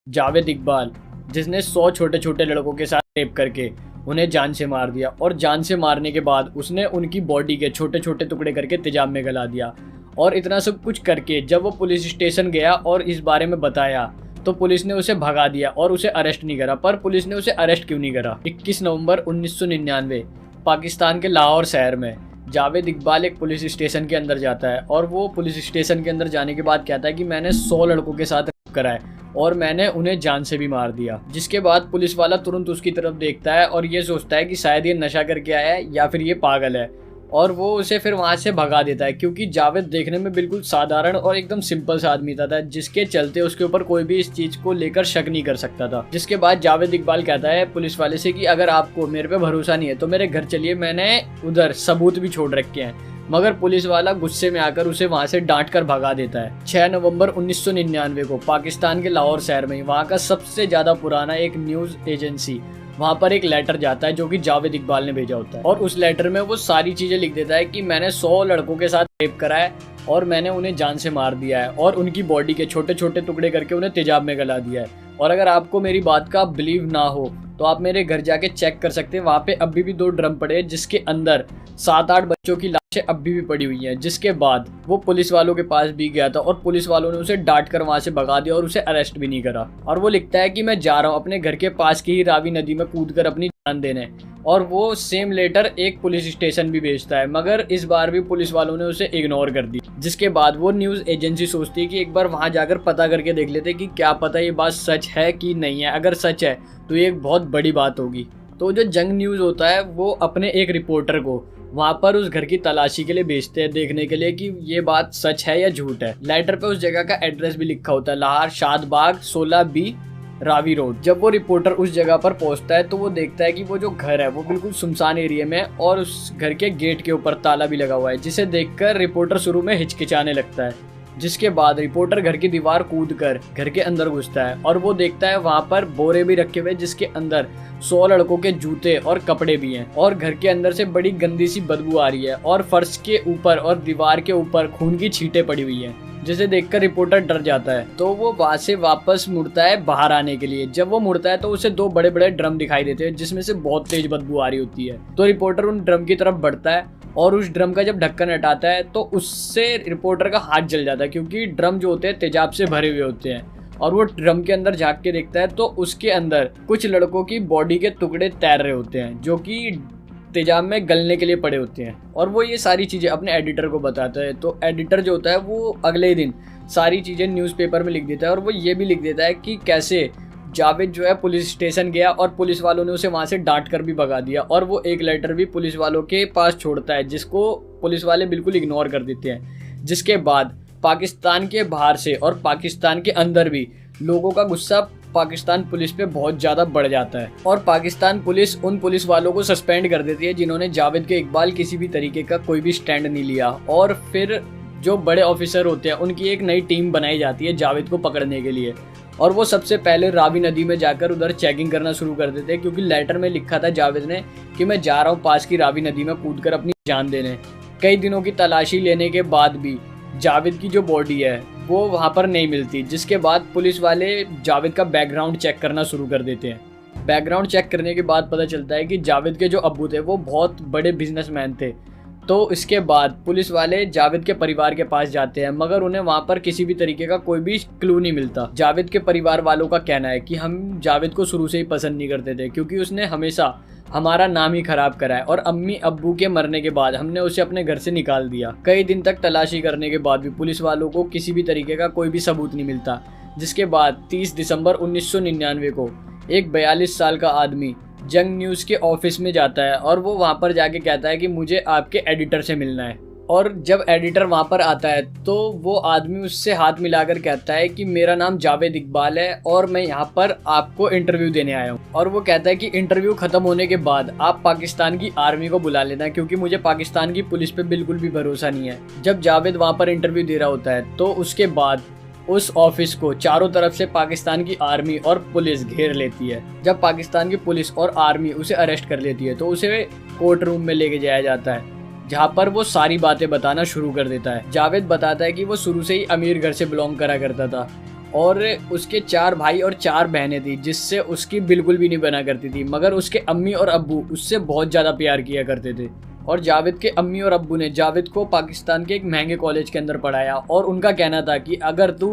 जावेद इकबाल, जिसने 100 छोटे छोटे लड़कों के साथ रेप करके उन्हें जान से मार दिया और जान से मारने के बाद उसने उनकी बॉडी के छोटे छोटे टुकड़े करके तेजाब में गला दिया। और इतना सब कुछ करके जब वो पुलिस स्टेशन गया और इस बारे में बताया तो पुलिस ने उसे भगा दिया और उसे अरेस्ट नहीं करा। पर पुलिस ने उसे अरेस्ट क्यों नहीं करा? 21 नवंबर 1999 पाकिस्तान के लाहौर शहर में जावेद इकबाल एक पुलिस स्टेशन के अंदर जाता है और वो पुलिस स्टेशन के अंदर जाने के बाद कहता है कि मैंने 100 लड़कों के साथ रेप करा है और मैंने उन्हें जान से भी मार दिया। जिसके बाद पुलिस वाला तुरंत उसकी तरफ देखता है और ये सोचता है कि शायद ये नशा करके आया है या फिर ये पागल है, और वो उसे फिर वहां से भगा देता है क्योंकि जावेद देखने में बिल्कुल साधारण और एकदम सिंपल सा आदमी था जिसके चलते उसके ऊपर कोई भी इस चीज को लेकर शक नहीं कर सकता था। जिसके बाद जावेद इकबाल कहता है पुलिस वाले से कि अगर आपको मेरे पे भरोसा नहीं है तो मेरे घर चलिए, मैंने उधर सबूत भी छोड़ रखे हैं। मगर पुलिस वाला गुस्से में आकर उसे वहां से डांट कर भगा देता है। 6 नवंबर 1999 को पाकिस्तान के लाहौर शहर में वहां का सबसे ज्यादा पुराना एक न्यूज एजेंसी, वहां पर एक लेटर जाता है जो कि जावेद इकबाल ने भेजा होता है और उस लेटर में वो सारी चीजें लिख देता है कि मैंने 100 लड़कों के साथ रेप करा है और मैंने उन्हें जान से मार दिया है और उनकी बॉडी के छोटे छोटे टुकड़े करके उन्हें तेजाब में गला दिया है। और अगर आपको मेरी बात का बिलीव ना हो तो आप मेरे घर जाके चेक कर सकते हैं, वहाँ पे अभी भी 2 ड्रम पड़े हैं जिसके अंदर 7-8 बच्चों की लाशें अभी भी पड़ी हुई हैं। जिसके बाद वो पुलिस वालों के पास भी गया था और पुलिस वालों ने उसे डांट कर वहाँ से भगा दिया और उसे अरेस्ट भी नहीं करा। और वो लिखता है कि मैं जा रहा हूँ अपने घर के पास की ही रावी नदी में कूद कर अपनी जान देने, और वो सेम लेटर एक पुलिस स्टेशन भी भेजता है, मगर इस बार भी पुलिस वालों ने उसे इग्नोर कर दी। जिसके बाद वो न्यूज एजेंसी सोचती है कि एक बार वहां जाकर पता करके देख लेते कि क्या पता ये बात सच है कि नहीं है। अगर सच है तो ये एक बहुत बड़ी बात होगी। तो जो जंग न्यूज होता है वो अपने एक रिपोर्टर को वहां पर उस घर की तलाशी के लिए भेजते हैं देखने के लिए कि ये बात सच है या झूठ है। लेटर पे उस जगह का एड्रेस भी लिखा होता है, लाहौर शादबाग 16B रावी रोड। जब वो रिपोर्टर उस जगह पर पहुंचता है तो वो देखता है कि वो जो घर है वो बिल्कुल सुनसान एरिया में है और उस घर के गेट के ऊपर ताला भी लगा हुआ है, जिसे देखकर रिपोर्टर शुरू में हिचकिचाने लगता है। जिसके बाद रिपोर्टर घर की दीवार कूदकर घर के अंदर घुसता है और वो देखता है वहां पर बोरे भी रखे हुए जिसके अंदर 100 लड़कों के जूते और कपड़े भी हैं और घर के अंदर से बड़ी गंदी सी बदबू आ रही है और फर्श के ऊपर और दीवार के ऊपर खून की छींटें पड़ी हुई हैं, जिसे देखकर रिपोर्टर डर जाता है। तो वो वहां से वापस मुड़ता है बाहर आने के लिए। जब वो मुड़ता है तो उसे 2 बड़े बड़े ड्रम दिखाई देते हैं जिसमें से बहुत तेज बदबू आ रही होती है। तो रिपोर्टर उन ड्रम की तरफ बढ़ता है और उस ड्रम का जब ढक्कन हटाता है तो उससे रिपोर्टर का हाथ जल जाता है क्योंकि ड्रम जो होते हैं तेजाब से भरे हुए होते हैं। और वो ड्रम के अंदर झांक के देखता है तो उसके अंदर कुछ लड़कों की बॉडी के टुकड़े तैर रहे होते हैं जो कि तेजाब में गलने के लिए पड़े होते हैं। और वो ये सारी चीज़ें अपने एडिटर को बताता है। तो एडिटर जो होता है वो अगले दिन सारी चीज़ें न्यूज़पेपर में लिख देता है और वो ये भी लिख देता है कि कैसे जावेद जो है पुलिस स्टेशन गया और पुलिस वालों ने उसे वहाँ से डांट कर भी भगा दिया। और वो एक लेटर भी पुलिस वालों के पास छोड़ता है जिसको पुलिस वाले बिल्कुल इग्नोर कर देते हैं। जिसके बाद पाकिस्तान के बाहर से और पाकिस्तान के अंदर भी लोगों का गुस्सा पाकिस्तान पुलिस पे बहुत ज़्यादा बढ़ जाता है और पाकिस्तान पुलिस उन पुलिस वालों को सस्पेंड कर देती है जिन्होंने जावेद के इकबाल किसी भी तरीके का कोई भी स्टैंड नहीं लिया। और फिर जो बड़े ऑफिसर होते हैं उनकी एक नई टीम बनाई जाती है जावेद को पकड़ने के लिए और वो सबसे पहले रावी नदी में जाकर उधर चेकिंग करना शुरू कर देते हैं क्योंकि लेटर में लिखा था जावेद ने कि मैं जा रहा हूँ पास की रावी नदी में कूदकर अपनी जान देने। कई दिनों की तलाशी लेने के बाद भी जावेद की जो बॉडी है वो वहाँ पर नहीं मिलती। जिसके बाद पुलिस वाले जावेद का बैकग्राउंड चेक करना शुरू कर देते हैं। बैकग्राउंड चेक करने के बाद पता चलता है कि जावेद के जो अब्बू थे वो बहुत बड़े बिजनेसमैन थे। तो इसके बाद पुलिस वाले जावेद के परिवार के पास जाते हैं मगर उन्हें वहाँ पर किसी भी तरीके का कोई भी क्लू नहीं मिलता। जावेद के परिवार वालों का कहना है कि हम जावेद को शुरू से ही पसंद नहीं करते थे क्योंकि उसने हमेशा हमारा नाम ही खराब करा है और अम्मी अब्बू के मरने के बाद हमने उसे अपने घर से निकाल दिया। कई दिन तक तलाशी करने के बाद भी पुलिस वालों को किसी भी तरीके का कोई भी सबूत नहीं मिलता। जिसके बाद 30 दिसंबर 1999 को एक 42 साल का आदमी जंग न्यूज़ के ऑफिस में जाता है और वो वहाँ पर जाके कहता है कि मुझे आपके एडिटर से मिलना है। और जब एडिटर वहाँ पर आता है तो वो आदमी उससे हाथ मिलाकर कहता है कि मेरा नाम जावेद इकबाल है और मैं यहाँ पर आपको इंटरव्यू देने आया हूँ। और वो कहता है कि इंटरव्यू खत्म होने के बाद आप पाकिस्तान की आर्मी को बुला लेना क्योंकि मुझे पाकिस्तान की पुलिस पे बिल्कुल भी भरोसा नहीं है। जब जावेद वहाँ पर इंटरव्यू दे रहा होता है तो उसके बाद उस ऑफिस को चारों तरफ से पाकिस्तान की आर्मी और पुलिस घेर लेती है। जब पाकिस्तान की पुलिस और आर्मी उसे अरेस्ट कर लेती है तो उसे कोर्ट रूम में लेके जाया जाता है जहाँ पर वो सारी बातें बताना शुरू कर देता है। जावेद बताता है कि वो शुरू से ही अमीर घर से बिलोंग करा करता था और उसके 4 भाई और 4 बहनें थी, जिससे उसकी बिल्कुल भी नहीं बना करती थी, मगर उसके अम्मी और अब्बू उससे बहुत ज़्यादा प्यार किया करते थे। और जावेद के अम्मी और अब्बू ने जावेद को पाकिस्तान के एक महंगे कॉलेज के अंदर पढ़ाया और उनका कहना था कि अगर तू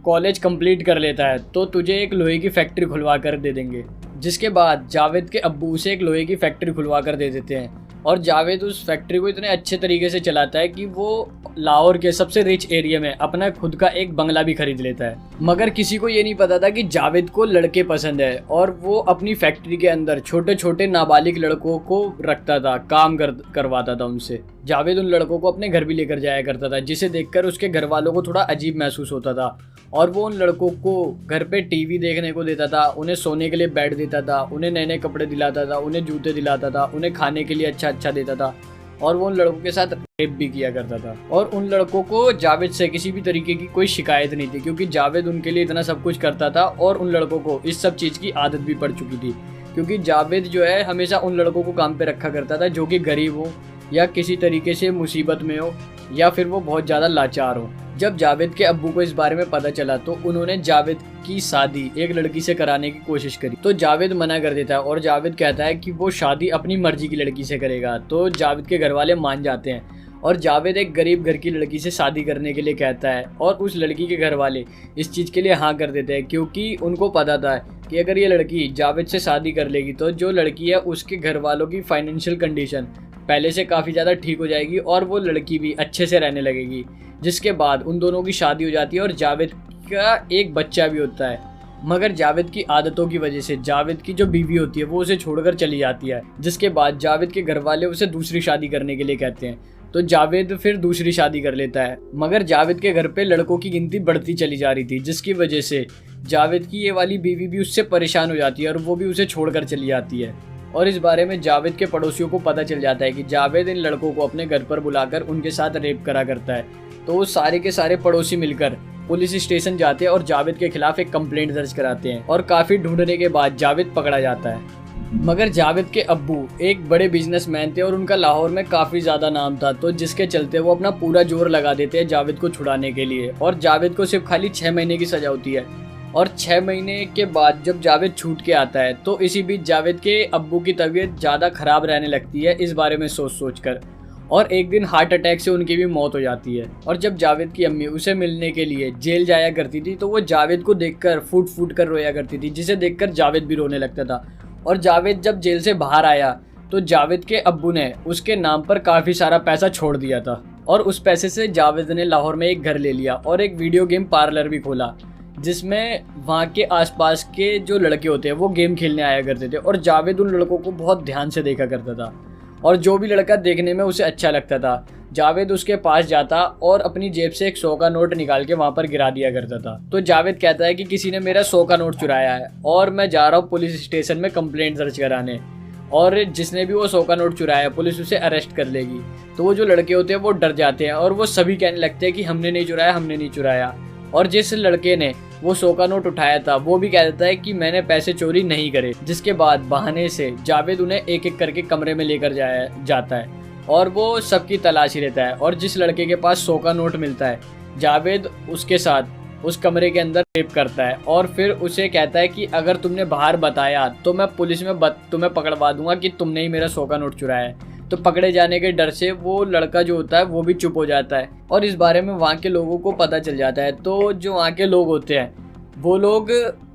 कॉलेज कंप्लीट कर लेता है तो तुझे एक लोहे की फैक्ट्री खुलवा कर दे देंगे। जिसके बाद जावेद के अब्बू उसे एक लोहे की फैक्ट्री खुलवा कर दे देते हैं और जावेद उस फैक्ट्री को इतने अच्छे तरीके से चलाता है कि वो लाहौर के सबसे रिच एरिया में अपना खुद का एक बंगला भी खरीद लेता है। मगर किसी को ये नहीं पता था कि जावेद को लड़के पसंद है और वो अपनी फैक्ट्री के अंदर छोटे छोटे नाबालिग लड़कों को रखता था, काम करवाता था उनसे। जावेद उन लड़कों को अपने घर भी लेकर जाया करता था, जिसे देखकर उसके घर वालों को थोड़ा अजीब महसूस होता था और वो उन लड़कों को घर पे टीवी देखने को देता था, उन्हें सोने के लिए बेड देता था, उन्हें नए नए कपड़े दिलाता था, उन्हें जूते दिलाता था, उन्हें खाने के लिए अच्छा देता था और वो उन लड़कों के साथ रेप भी किया करता था। और उन लड़कों को जावेद से किसी भी तरीके की कोई शिकायत नहीं थी, क्योंकि जावेद उनके लिए इतना सब कुछ करता था और उन लड़कों को इस सब चीज़ की आदत भी पड़ चुकी थी, क्योंकि जावेद जो है हमेशा उन लड़कों को काम पे रखा करता था जो कि गरीब हो या किसी तरीके से मुसीबत में हो या फिर वो बहुत ज़्यादा लाचार हो। जब जावेद के अब्बू को इस बारे में पता चला तो उन्होंने जावेद की शादी एक लड़की से कराने की कोशिश करी, तो जावेद मना कर देता है और जावेद कहता है कि वो शादी अपनी मर्जी की लड़की से करेगा। तो जावेद के घर वाले मान जाते हैं और जावेद एक गरीब घर की लड़की से शादी करने के लिए कहता है और उस लड़की के घर वाले इस चीज़ के लिए हाँ कर देते हैं, क्योंकि उनको पता था कि अगर ये लड़की जावेद से शादी कर लेगी तो जो लड़की है उसके घर वालों की फाइनेंशियल कंडीशन पहले से काफ़ी ज़्यादा ठीक हो जाएगी और वो लड़की भी अच्छे से रहने लगेगी। जिसके बाद उन दोनों की शादी हो जाती है और जावेद का एक बच्चा भी होता है। मगर जावेद की आदतों की वजह से जावेद की जो बीवी होती है वो उसे छोड़कर चली जाती है, जिसके बाद जावेद के घर वाले उसे दूसरी शादी करने के लिए कहते हैं। तो जावेद फिर दूसरी शादी कर लेता है, मगर जावेद के घर पे लड़कों की गिनती बढ़ती चली जा रही थी, जिसकी वजह से जावेद की ये वाली बीवी भी उससे परेशान हो जाती है और वो भी उसे छोड़कर चली जाती है। और इस बारे में जावेद के पड़ोसियों को पता चल जाता है कि जावेद इन लड़कों को अपने घर पर बुलाकर उनके साथ रेप करा करता है। तो वो सारे के सारे पड़ोसी मिलकर पुलिस स्टेशन जाते हैं और जावेद के खिलाफ एक कंप्लेंट दर्ज कराते हैं और काफ़ी ढूंढने के बाद जावेद पकड़ा जाता है। मगर जावेद के अब्बू एक बड़े बिजनेसमैन थे और उनका लाहौर में काफ़ी ज़्यादा नाम था, तो जिसके चलते वो अपना पूरा जोर लगा देते हैं जावेद को छुड़ाने के लिए। और जावेद को सिर्फ खाली 6 महीने की सज़ा होती है और 6 महीने के बाद जब जावेद छूट के आता है तो इसी बीच जावेद के अब्बू की तबीयत ज़्यादा ख़राब रहने लगती है इस बारे में सोच कर, और एक दिन हार्ट अटैक से उनकी भी मौत हो जाती है। और जब जावेद की अम्मी उसे मिलने के लिए जेल जाया करती थी तो वो जावेद को देखकर फूट कर रोया करती थी, जिसे देखकर जावेद भी रोने लगता था। और जावेद जब जेल से बाहर आया तो जावेद के अब्बू ने उसके नाम पर काफ़ी सारा पैसा छोड़ दिया था और उस पैसे से जावेद ने लाहौर में एक घर ले लिया और एक वीडियो गेम पार्लर भी खोला, जिसमें वहाँ के आसपास के जो लड़के होते हैं वो गेम खेलने आया करते थे और जावेद उन लड़कों को बहुत ध्यान से देखा करता था और जो भी लड़का देखने में उसे अच्छा लगता था जावेद उसके पास जाता और अपनी जेब से एक 100 का नोट निकाल के वहाँ पर गिरा दिया करता था। तो जावेद कहता है कि किसी ने मेरा 100 का नोट चुराया है और मैं जा रहा हूँ पुलिस स्टेशन में कंप्लेंट दर्ज कराने, और जिसने भी वो 100 का नोट चुराया पुलिस उसे अरेस्ट कर लेगी। तो वो जो लड़के होते हैं वो डर जाते हैं और वो सभी कहने लगते हैं कि हमने नहीं चुराया, हमने नहीं चुराया। और जिस लड़के ने वो 100 का नोट उठाया था वो भी कह देता है कि मैंने पैसे चोरी नहीं करे। जिसके बाद बहाने से जावेद उन्हें एक एक करके कमरे में लेकर जाता है और वो सबकी तलाशी लेता है, और जिस लड़के के पास 100 का नोट मिलता है जावेद उसके साथ उस कमरे के अंदर रेप करता है और फिर उसे कहता है कि अगर तुमने बाहर बताया तो मैं पुलिस में तुम्हें पकड़वा दूंगा कि तुमने ही मेरा 100 का नोट चुराया है। तो पकड़े जाने के डर से वो लड़का जो होता है वो भी चुप हो जाता है और इस बारे में वहाँ के लोगों को पता चल जाता है। तो जो वहाँ के लोग होते हैं वो लोग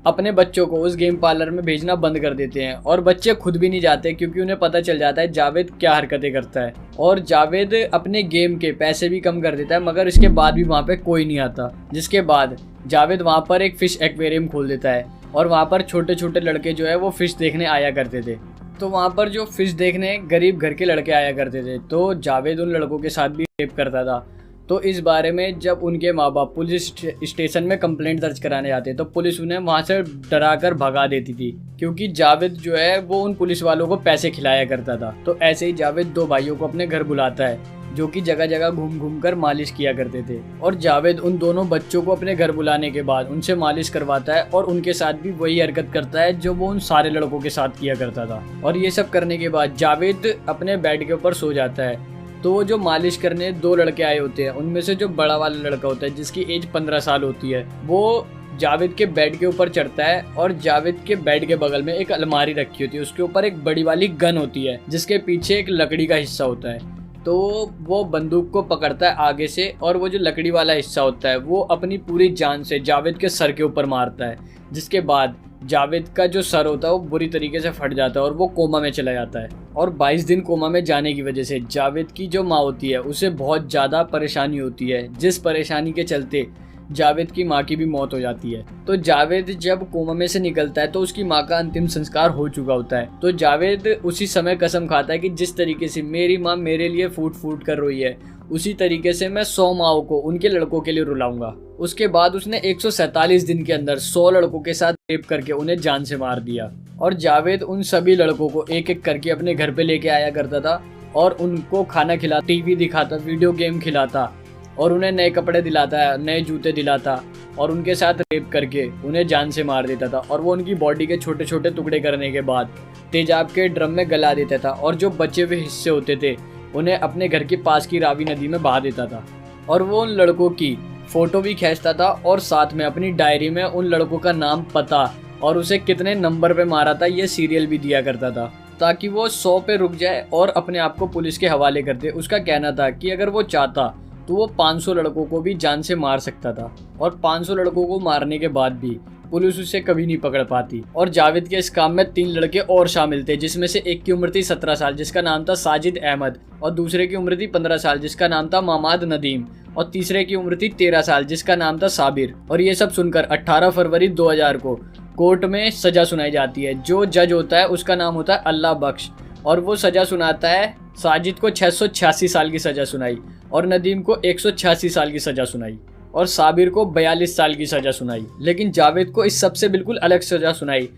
अपने बच्चों को उस गेम पार्लर में भेजना बंद कर देते हैं और बच्चे खुद भी नहीं जाते, क्योंकि उन्हें पता चल जाता है जावेद क्या हरकतें करता है। और जावेद अपने गेम के पैसे भी कम कर देता है, मगर इसके बाद भी वहाँ पे कोई नहीं आता। जिसके बाद जावेद वहाँ पर एक फिश एक्वेरियम खोल देता है और वहाँ पर छोटे छोटे लड़के जो है वो फिश देखने आया करते थे। तो वहाँ पर जो फिश देखने गरीब घर के लड़के आया करते थे, तो जावेद उन लड़कों के साथ भी रेप करता था। तो इस बारे में जब उनके माँ बाप पुलिस स्टेशन में कंप्लेंट दर्ज कराने जाते तो पुलिस उन्हें वहाँ से डराकर भगा देती थी, क्योंकि जावेद जो है वो उन पुलिस वालों को पैसे खिलाया करता था। तो ऐसे ही जावेद 2 भाइयों को अपने घर बुलाता है जो कि जगह जगह घूम घूम कर मालिश किया करते थे, और जावेद उन दोनों बच्चों को अपने घर बुलाने के बाद उनसे मालिश करवाता है और उनके साथ भी वही हरकत करता है जो वो उन सारे लड़कों के साथ किया करता था। और ये सब करने के बाद जावेद अपने बेड के ऊपर सो जाता है। तो वो जो मालिश करने 2 लड़के आए होते हैं उनमें से जो बड़ा वाला लड़का होता है जिसकी एज 15 साल होती है वो जावेद के बेड के ऊपर चढ़ता है और जावेद के बेड के बगल में एक अलमारी रखी होती है, उसके ऊपर एक बड़ी वाली गन होती है जिसके पीछे एक लकड़ी का हिस्सा होता है। तो वो बंदूक को पकड़ता है आगे से और वो जो लकड़ी वाला हिस्सा होता है वो अपनी पूरी जान से जावेद के सर के ऊपर मारता है, जिसके बाद जावेद का जो सर होता है वो बुरी तरीके से फट जाता है और वो कोमा में चला जाता है। और 22 दिन कोमा में जाने की वजह से जावेद की जो माँ होती है उसे बहुत ज़्यादा परेशानी होती है, जिस परेशानी के चलते जावेद की माँ की भी मौत हो जाती है। तो जावेद जब कोमा में से निकलता है तो उसकी माँ का अंतिम संस्कार हो चुका होता है। तो जावेद उसी समय कसम खाता है कि जिस तरीके से मेरी माँ मेरे लिए फूट फूट कर रोई है उसी तरीके से मैं 100 माओं को उनके लड़कों के लिए रुलाऊंगा। उसके बाद उसने 147 दिन के अंदर 100 लड़कों के साथ रेप करके उन्हें जान से मार दिया। और जावेद उन सभी लड़कों को एक एक करके अपने घर पे लेके आया करता था और उनको खाना खिलाता, टीवी दिखाता, वीडियो गेम खिलाता और उन्हें नए कपड़े दिलाता, नए जूते दिलाता और उनके साथ रेप करके उन्हें जान से मार देता था। और वो उनकी बॉडी के छोटे छोटे टुकड़े करने के बाद तेजाब के ड्रम में गला देता था और जो बचे हुए हिस्से होते थे उन्हें अपने घर के पास की रावी नदी में बहा देता था। और वो उन लड़कों की फोटो भी खींचता था और साथ में अपनी डायरी में उन लड़कों का नाम, पता और उसे कितने नंबर पे मारा था ये सीरियल भी दिया करता था, ताकि वो 100 पे रुक जाए और अपने आप को पुलिस के हवाले कर दे। उसका कहना था कि अगर वो चाहता तो वो 500 लड़कों को भी जान से मार सकता था और 500 लड़कों को मारने के बाद भी पुलिस उसे कभी नहीं पकड़ पाती। और जावेद के इस काम में 3 लड़के और शामिल थे, जिसमें से एक की उम्र थी 17 साल जिसका नाम था साजिद अहमद और दूसरे की उम्र थी 15 साल जिसका नाम था मामाद नदीम और तीसरे की उम्र थी 13 साल जिसका नाम था साबिर। और ये सब सुनकर 18 फरवरी 2000 को कोर्ट में सजा सुनाई जाती है। जो जज होता है उसका नाम होता है अल्लाह बख्श और वो सजा सुनाता है। साजिद को 686 साल की सजा सुनाई और नदीम को 186 साल की सजा सुनाई और साबिर को 42 साल की सजा सुनाई। लेकिन जावेद को इस सबसे बिल्कुल अलग सजा सुनाई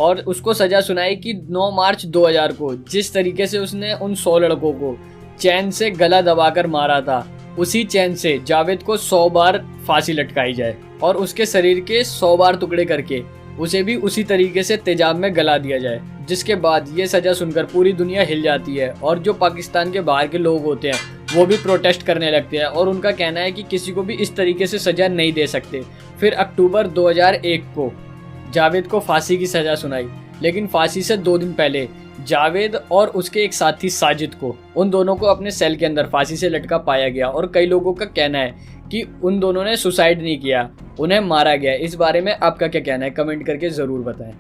और उसको सजा सुनाई कि 9 मार्च 2000 को जिस तरीके से उसने उन 100 लड़कों को चैन से गला दबाकर मारा था उसी चैन से जावेद को 100 बार फांसी लटकाई जाए और उसके शरीर के 100 बार टुकड़े करके उसे भी उसी तरीके से तेजाब में गला दिया जाए। जिसके बाद ये सजा सुनकर पूरी दुनिया हिल जाती है और जो पाकिस्तान के बाहर के लोग होते हैं वो भी प्रोटेस्ट करने लगते हैं और उनका कहना है कि किसी को भी इस तरीके से सजा नहीं दे सकते। फिर अक्टूबर 2001 को जावेद को फांसी की सजा सुनाई, लेकिन फांसी से 2 दिन पहले जावेद और उसके एक साथी साजिद को, उन दोनों को अपने सेल के अंदर फांसी से लटका पाया गया। और कई लोगों का कहना है कि उन दोनों ने सुसाइड नहीं किया, उन्हें मारा गया। इस बारे में आपका क्या कहना है, कमेंट करके ज़रूर बताएं।